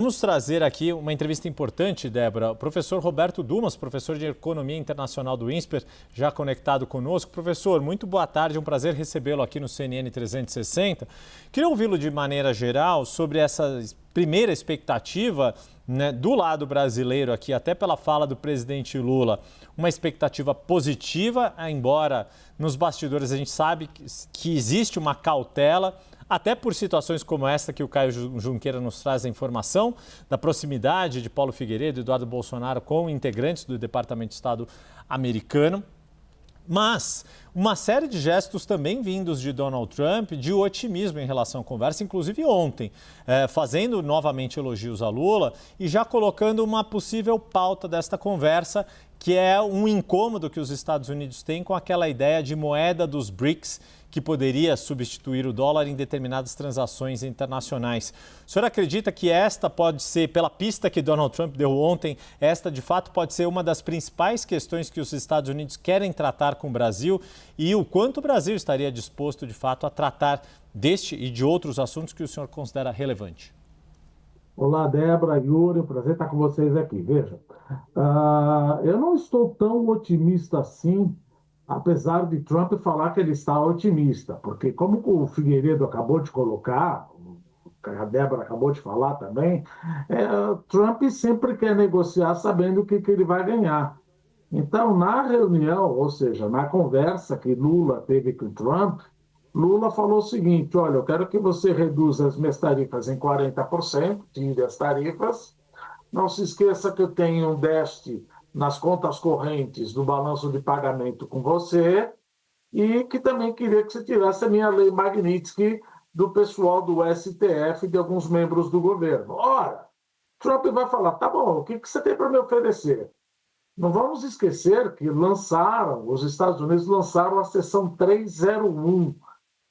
Vamos trazer aqui uma entrevista importante, Débora. O professor Roberto Dumas, professor de Economia Internacional do INSPER, já conectado conosco. Professor, muito boa tarde, um prazer recebê-lo aqui no CNN 360. Queria ouvi-lo de maneira geral sobre essa primeira expectativa, né, do lado brasileiro aqui, até pela fala do presidente Lula, uma expectativa positiva, embora nos bastidores a gente sabe que existe uma cautela, até por situações como essa que o Caio Junqueira nos traz a informação, da proximidade de Paulo Figueiredo e Eduardo Bolsonaro com integrantes do Departamento de Estado americano. Mas uma série de gestos também vindos de Donald Trump de otimismo em relação à conversa, inclusive ontem, fazendo novamente elogios a Lula e já colocando uma possível pauta desta conversa, que é um incômodo que os Estados Unidos têm com aquela ideia de moeda dos BRICS, que poderia substituir o dólar em determinadas transações internacionais. O senhor acredita que esta pode ser, pela pista que Donald Trump deu ontem, esta de fato pode ser uma das principais questões que os Estados Unidos querem tratar com o Brasil e o quanto o Brasil estaria disposto de fato a tratar deste e de outros assuntos que o senhor considera relevante? Olá, Débora, Yuri, prazer estar com vocês aqui. Veja, eu não estou tão otimista assim, apesar de Trump falar que ele está otimista, porque como o Figueiredo acabou de colocar, a Débora acabou de falar também, Trump sempre quer negociar sabendo o que ele vai ganhar. Então, na reunião, ou seja, na conversa que Lula teve com Trump, Lula falou o seguinte: olha, eu quero que você reduza as minhas tarifas em 40%, tire as tarifas. Não se esqueça que eu tenho um déficit nas contas correntes do balanço de pagamento com você e que também queria que você tirasse a minha lei Magnitsky do pessoal do STF e de alguns membros do governo. Ora, Trump vai falar: tá bom, o que você tem para me oferecer? Não vamos esquecer que os Estados Unidos lançaram a seção 301,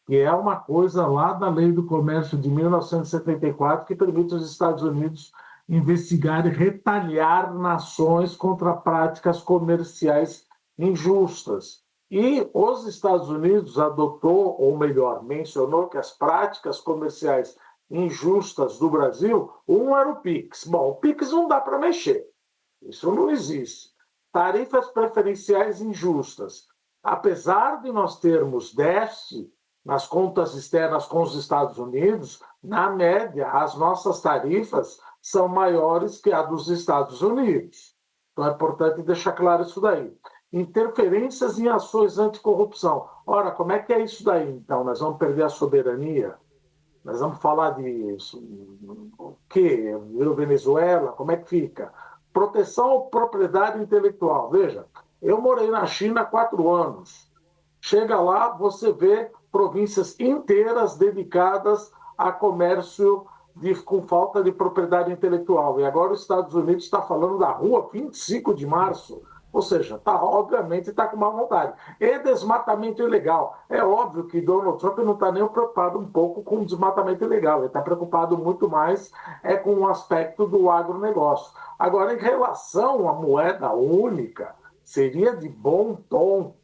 que é uma coisa lá da Lei do Comércio de 1974, que permite aos Estados Unidos investigar e retaliar nações contra práticas comerciais injustas. E os Estados Unidos adotou, ou melhor, mencionou que as práticas comerciais injustas do Brasil, um era o PIX. Bom, o PIX não dá para mexer, isso não existe. Tarifas preferenciais injustas. Apesar de nós termos déficit nas contas externas com os Estados Unidos, na média, as nossas tarifas são maiores que a dos Estados Unidos. Então é importante deixar claro isso daí. Interferências em ações anticorrupção. Ora, como é que é isso daí, então? Nós vamos perder a soberania? Nós vamos falar de o quê? Venezuela? Como é que fica? Proteção à propriedade intelectual. Veja, eu morei na China há 4 anos. Chega lá, você vê províncias inteiras dedicadas a comércio com falta de propriedade intelectual. E agora os Estados Unidos está falando da rua 25 de março, ou seja, obviamente está com má vontade. E desmatamento ilegal. É óbvio que Donald Trump não está nem preocupado um pouco com o desmatamento ilegal, ele está preocupado muito mais com o aspecto do agronegócio. Agora, em relação à moeda única, seria de bom tom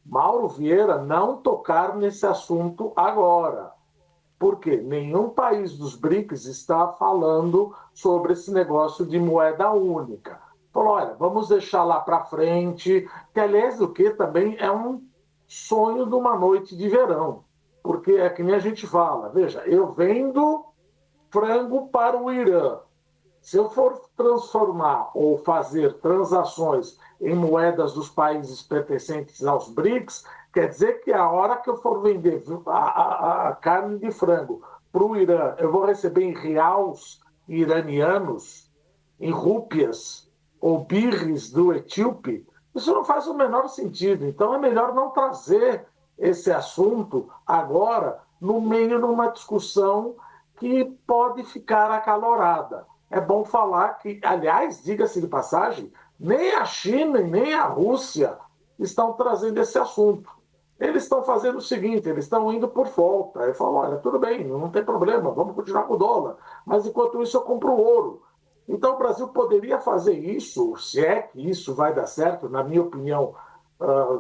Mauro Vieira não tocar nesse assunto agora. Porque nenhum país dos BRICS está falando sobre esse negócio de moeda única. Falou: olha, vamos deixar lá para frente, que aliás do que também é um sonho de uma noite de verão. Porque é que nem a gente fala, veja, eu vendo frango para o Irã. Se eu for transformar ou fazer transações em moedas dos países pertencentes aos BRICS, quer dizer que a hora que eu for vender a carne de frango para o Irã, eu vou receber em reais iranianos, em rúpias ou birres do etíope. Isso não faz o menor sentido. Então é melhor não trazer esse assunto agora no meio de uma discussão que pode ficar acalorada. É bom falar que, aliás, diga-se de passagem, nem a China e nem a Rússia estão trazendo esse assunto. Eles estão fazendo o seguinte, eles estão indo por volta. Eu falo: olha, tudo bem, não tem problema, vamos continuar com o dólar. Mas enquanto isso eu compro ouro. Então o Brasil poderia fazer isso, se é que isso vai dar certo, na minha opinião.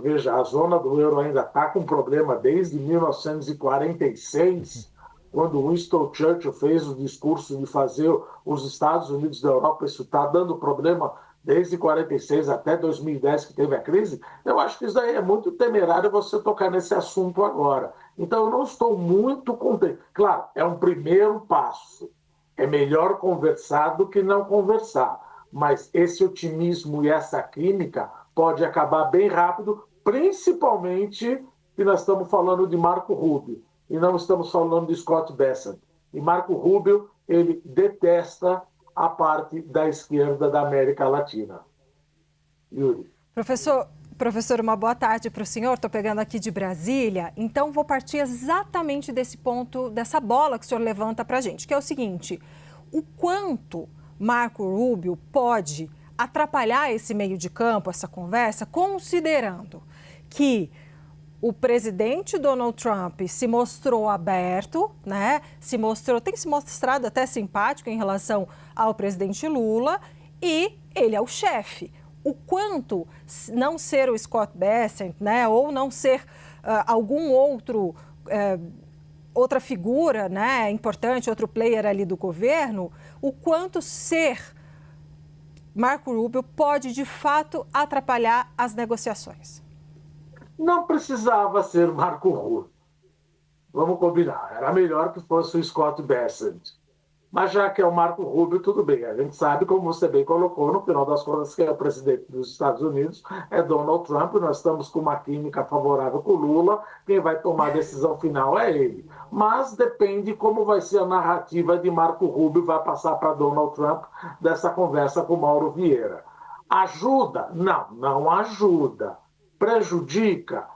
Veja, a zona do euro ainda está com problema desde 1946, quando Winston Churchill fez o discurso de fazer os Estados Unidos da Europa, isso está dando problema desde 46 até 2010, que teve a crise, eu acho que isso daí é muito temerário você tocar nesse assunto agora. Então, eu não estou muito contente. Claro, é um primeiro passo. É melhor conversar do que não conversar. Mas esse otimismo e essa química pode acabar bem rápido, principalmente que nós estamos falando de Marco Rubio e não estamos falando de Scott Bessent. E Marco Rubio, ele detesta a parte da esquerda da América Latina. Yuri. Professor, uma boa tarde para o senhor. Estou pegando aqui de Brasília, então vou partir exatamente desse ponto, dessa bola que o senhor levanta para a gente, que é o seguinte: o quanto Marco Rubio pode atrapalhar esse meio de campo, essa conversa, considerando que o presidente Donald Trump se mostrou aberto, né? Tem se mostrado até simpático em relação ao presidente Lula e ele é o chefe. O quanto não ser o Scott Bessent, né, ou não ser algum outra figura, né, importante, outro player ali do governo, o quanto ser Marco Rubio pode de fato atrapalhar as negociações. Não precisava ser Marco Rubio. Vamos combinar. Era melhor que fosse o Scott Bessent. Mas já que é o Marco Rubio, tudo bem. A gente sabe, como você bem colocou, no final das contas, que é o presidente dos Estados Unidos é Donald Trump. Nós estamos com uma química favorável com o Lula. Quem vai tomar a decisão final é ele. Mas depende como vai ser a narrativa de Marco Rubio vai passar para Donald Trump dessa conversa com Mauro Vieira. Ajuda? Não, não ajuda. Prejudica?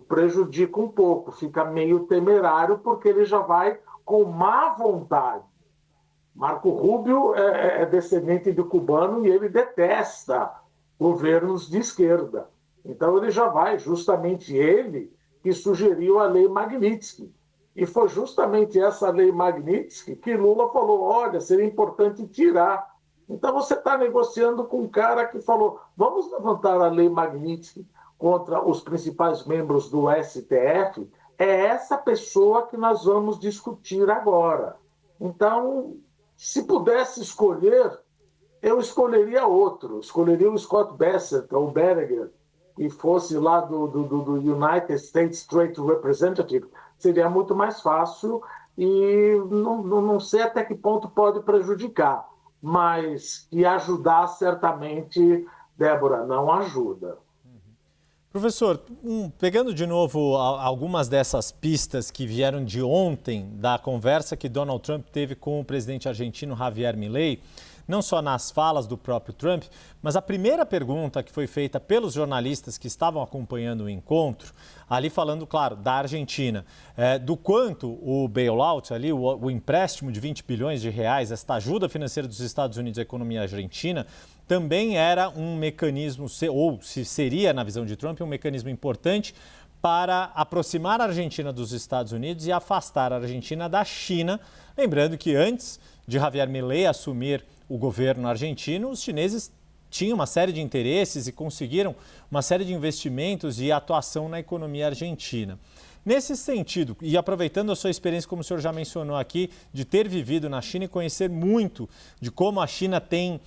Prejudica um pouco. Fica meio temerário porque ele já vai com má vontade. Marco Rubio é descendente de cubano e ele detesta governos de esquerda. Então ele já vai, justamente ele que sugeriu a Lei Magnitsky. E foi justamente essa Lei Magnitsky que Lula falou, olha, seria importante tirar. Então você está negociando com um cara que falou, vamos levantar a Lei Magnitsky contra os principais membros do STF. É essa pessoa que nós vamos discutir agora. Então, se pudesse escolher, eu escolheria outro. Escolheria o Scott Bessent ou Berger, que fosse lá do United States Trade Representative. Seria muito mais fácil e não sei até que ponto pode prejudicar. Mas que ajudar, certamente, Débora, não ajuda. Professor, pegando de novo algumas dessas pistas que vieram de ontem da conversa que Donald Trump teve com o presidente argentino Javier Milei, não só nas falas do próprio Trump, mas a primeira pergunta que foi feita pelos jornalistas que estavam acompanhando o encontro, ali falando, claro, da Argentina, do quanto o bailout ali, o empréstimo de 20 bilhões de reais, esta ajuda financeira dos Estados Unidos à economia argentina, também era um mecanismo, ou se seria, na visão de Trump, um mecanismo importante para aproximar a Argentina dos Estados Unidos e afastar a Argentina da China. Lembrando que antes de Javier Milei assumir o governo argentino, os chineses tinham uma série de interesses e conseguiram uma série de investimentos e atuação na economia argentina. Nesse sentido, e aproveitando a sua experiência, como o senhor já mencionou aqui, de ter vivido na China e conhecer muito de como a China tem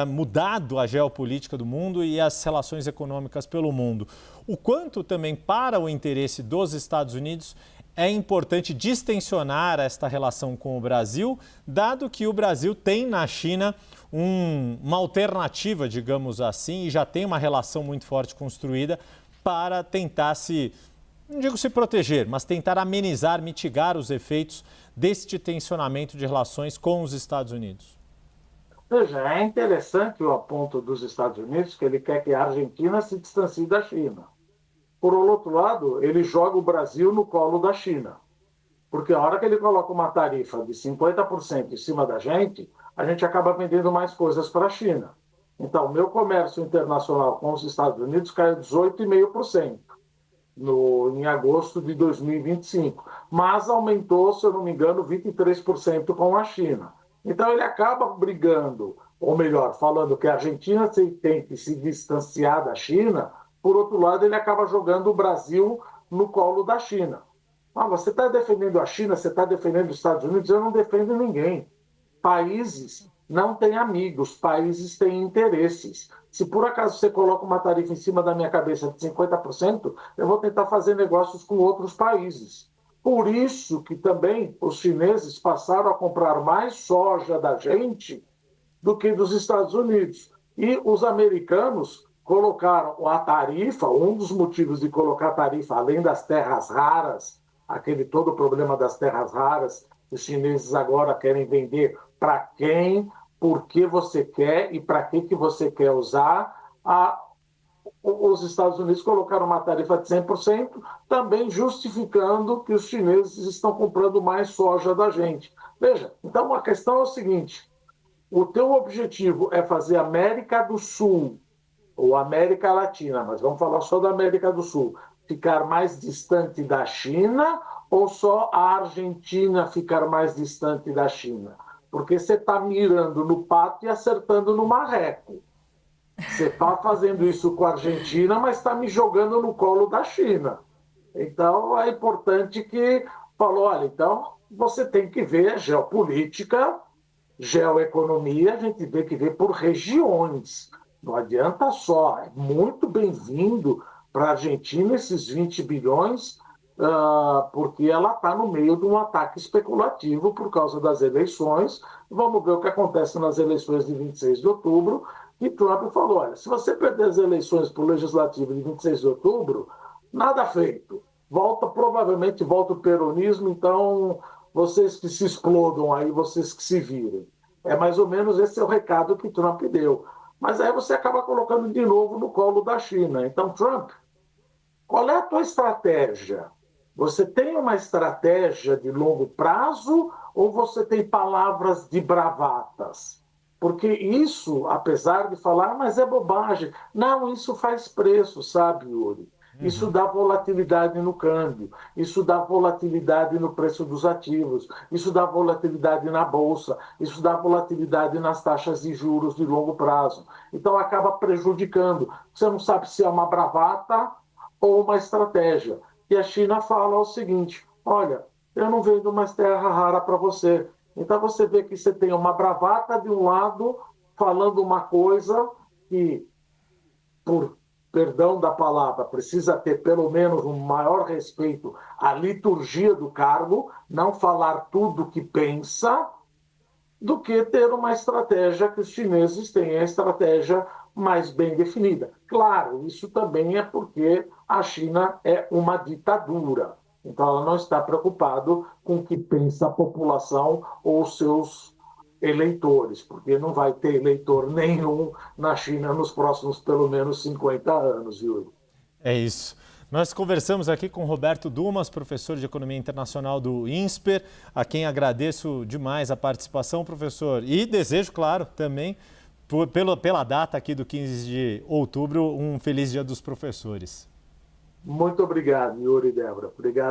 mudado a geopolítica do mundo e as relações econômicas pelo mundo, o quanto também para o interesse dos Estados Unidos é importante distensionar esta relação com o Brasil, dado que o Brasil tem na China uma alternativa, digamos assim, e já tem uma relação muito forte construída para tentar não digo se proteger, mas tentar amenizar, mitigar os efeitos deste tensionamento de relações com os Estados Unidos. Veja, é interessante o ponto dos Estados Unidos, que ele quer que a Argentina se distancie da China. Por outro lado, ele joga o Brasil no colo da China. Porque a hora que ele coloca uma tarifa de 50% em cima da gente, a gente acaba vendendo mais coisas para a China. Então, o meu comércio internacional com os Estados Unidos caiu 18,5%. Em agosto de 2025, mas aumentou, se eu não me engano, 23% com a China. Então ele acaba brigando, ou melhor, falando que a Argentina tem que se distanciar da China, por outro lado ele acaba jogando o Brasil no colo da China. Ah, você está defendendo a China, você está defendendo os Estados Unidos, eu não defendo ninguém. Países não têm amigos, países têm interesses. Se por acaso você coloca uma tarifa em cima da minha cabeça de 50%, eu vou tentar fazer negócios com outros países. Por isso que também os chineses passaram a comprar mais soja da gente do que dos Estados Unidos. E os americanos colocaram a tarifa, um dos motivos de colocar a tarifa, além das terras raras, aquele todo o problema das terras raras, os chineses agora querem vender para quem, por que você quer e para que você quer usar. Os Estados Unidos colocaram uma tarifa de 100%, também justificando que os chineses estão comprando mais soja da gente. Veja, então a questão é o seguinte: o teu objetivo é fazer América do Sul ou América Latina, mas vamos falar só da América do Sul, ficar mais distante da China ou só a Argentina ficar mais distante da China? Porque você está mirando no pato e acertando no marreco. Você está fazendo isso com a Argentina, mas está me jogando no colo da China. Então é importante que falou, olha, então você tem que ver geopolítica, geoeconomia, a gente tem que ver por regiões. Não adianta só, é muito bem-vindo para a Argentina esses 20 bilhões, porque ela está no meio de um ataque especulativo por causa das eleições. Vamos ver o que acontece nas eleições de 26 de outubro. E Trump falou, olha, se você perder as eleições para o legislativo de 26 de outubro, nada feito. Provavelmente volta o peronismo, então vocês que se explodam aí, vocês que se virem. É mais ou menos esse é o recado que Trump deu. Mas aí você acaba colocando de novo no colo da China. Então, Trump, qual é a tua estratégia? Você tem uma estratégia de longo prazo ou você tem palavras de bravatas? Porque isso, apesar de falar, mas é bobagem. Não, isso faz preço, sabe, Yuri? Isso dá volatilidade no câmbio, isso dá volatilidade no preço dos ativos, isso dá volatilidade na bolsa, isso dá volatilidade nas taxas de juros de longo prazo. Então acaba prejudicando. Você não sabe se é uma bravata ou uma estratégia. E a China fala o seguinte, olha, eu não vendo mais terra rara para você. Então você vê que você tem uma bravata de um lado falando uma coisa que, por perdão da palavra, precisa ter pelo menos um maior respeito à liturgia do cargo, não falar tudo o que pensa, do que ter uma estratégia que os chineses têm, a estratégia mais bem definida. Claro, isso também é porque a China é uma ditadura. Então, ela não está preocupada com o que pensa a população ou seus eleitores, porque não vai ter eleitor nenhum na China nos próximos, pelo menos, 50 anos, Yuri. É isso. Nós conversamos aqui com Roberto Dumas, professor de Economia Internacional do INSPER, a quem agradeço demais a participação, professor. E desejo, claro, também, pela data aqui do 15 de outubro, um feliz Dia dos Professores. Muito obrigado, Yuri e Débora. Obrigado.